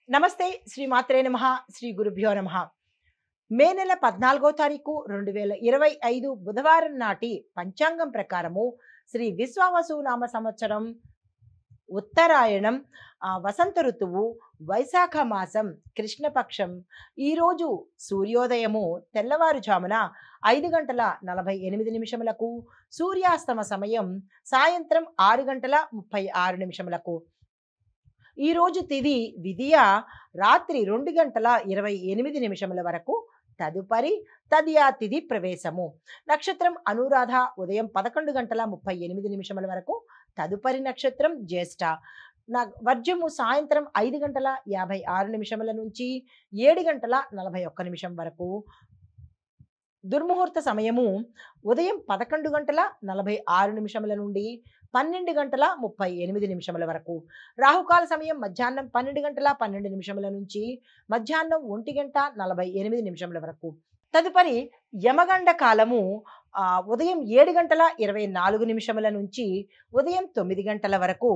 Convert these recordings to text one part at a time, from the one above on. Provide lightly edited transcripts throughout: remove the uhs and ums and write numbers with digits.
నమస్తే శ్రీ మాత్రే నమః శ్రీ గురుభ్యో నమః మే నెల 14వ తారీఖు 2025 బుధవారం నాటి పంచాంగం ప్రకారము శ్రీ విశ్వావసు నామ సంవత్సరం ఉత్తరాయణం వసంత ఋతువు వైశాఖ మాసం కృష్ణపక్షం ఈరోజు సూర్యోదయము తెల్లవారుజామున 5:48 సూర్యాస్తమ సమయం సాయంత్రం 6:36 ఈ రోజు తిథి విధియ రాత్రి 2:28 వరకు తదుపరి తదియా తిథి ప్రవేశము నక్షత్రం అనురాధ ఉదయం 11:38 వరకు తదుపరి నక్షత్రం జ్యేష్ఠ వర్జము సాయంత్రం 5:56 నుంచి 7:41 వరకు దుర్ముహూర్త సమయము ఉదయం 11:46 నుండి 12:38 వరకు రాహుకాల సమయం మధ్యాహ్నం 12:12 నుంచి మధ్యాహ్నం 1:48 వరకు తదుపరి యమగండ కాలము ఉదయం 7:24 నుంచి ఉదయం 9 వరకు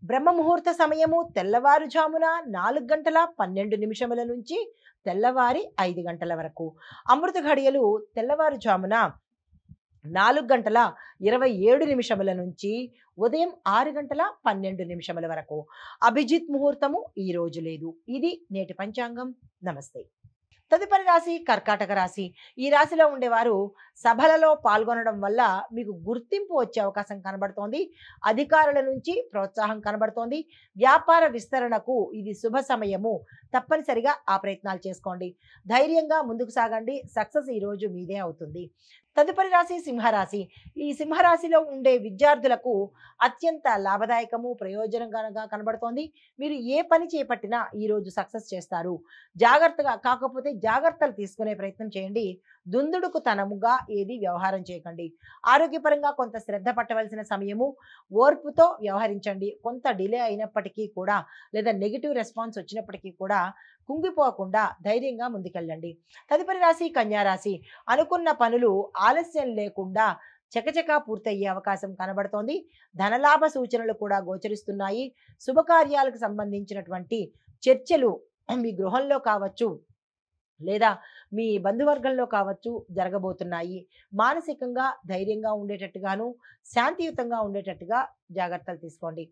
బ్రహ్మ ముహూర్త సమయము తెల్లవారుజామున 4:12 నుంచి తెల్లవారి 5 వరకు అమృత ఘడియలు తెల్లవారుజామున 4:27 నుంచి ఉదయం 6:12 వరకు అభిజిత్ ముహూర్తము ఈ రోజు లేదు. ఇది నేటి పంచాంగం. నమస్తే. తదుపరి రాశి కర్కాటక రాశి. ఈ రాశిలో ఉండేవారు సభలలో పాల్గొనడం వల్ల మీకు గుర్తింపు వచ్చే అవకాశం కనబడుతోంది. అధికారుల నుంచి ప్రోత్సాహం కనబడుతోంది. వ్యాపార విస్తరణకు ఇది శుభ సమయము. తప్పనిసరిగా ఆ ప్రయత్నాలు చేసుకోండి. ధైర్యంగా ముందుకు సాగండి. సక్సెస్ ఈ రోజు మీదే అవుతుంది. తదుపరి రాశి సింహరాశి. ఈ సింహరాశిలో ఉండే విద్యార్థులకు అత్యంత లాభదాయకము ప్రయోజనకరంగా కనబడుతోంది. మీరు ఏ పని చేపట్టినా ఈరోజు సక్సెస్ చేస్తారు. కాకపోతే జాగ్రత్తలు తీసుకునే ప్రయత్నం చేయండి. దుందుడుకు తనముగా ఏది వ్యవహారం చేయకండి. ఆరోగ్యపరంగా కొంత శ్రద్ధ పట్టవలసిన సమయము. ఓర్పుతో వ్యవహరించండి. కొంత డిలే అయినప్పటికీ కూడా లేదా నెగిటివ్ రెస్పాన్స్ వచ్చినప్పటికీ కూడా కుంగిపోకుండా ధైర్యంగా ముందుకెళ్ళండి. తదుపరి రాశి కన్యారాశి. అనుకున్న పనులు ఆలస్యం లేకుండా చకచకా పూర్తయ్యే అవకాశం కనబడుతోంది. ధనలాభ సూచనలు కూడా గోచరిస్తున్నాయి. శుభకార్యాలకు సంబంధించినటువంటి చర్చలు మీ గృహంలో కావచ్చు లేదా మీ బంధువర్గంలో కావచ్చు జరగబోతున్నాయి. మానసికంగా ధైర్యంగా ఉండేటట్టుగాను శాంతియుతంగా ఉండేటట్టుగా జాగ్రత్తలు తీసుకోండి.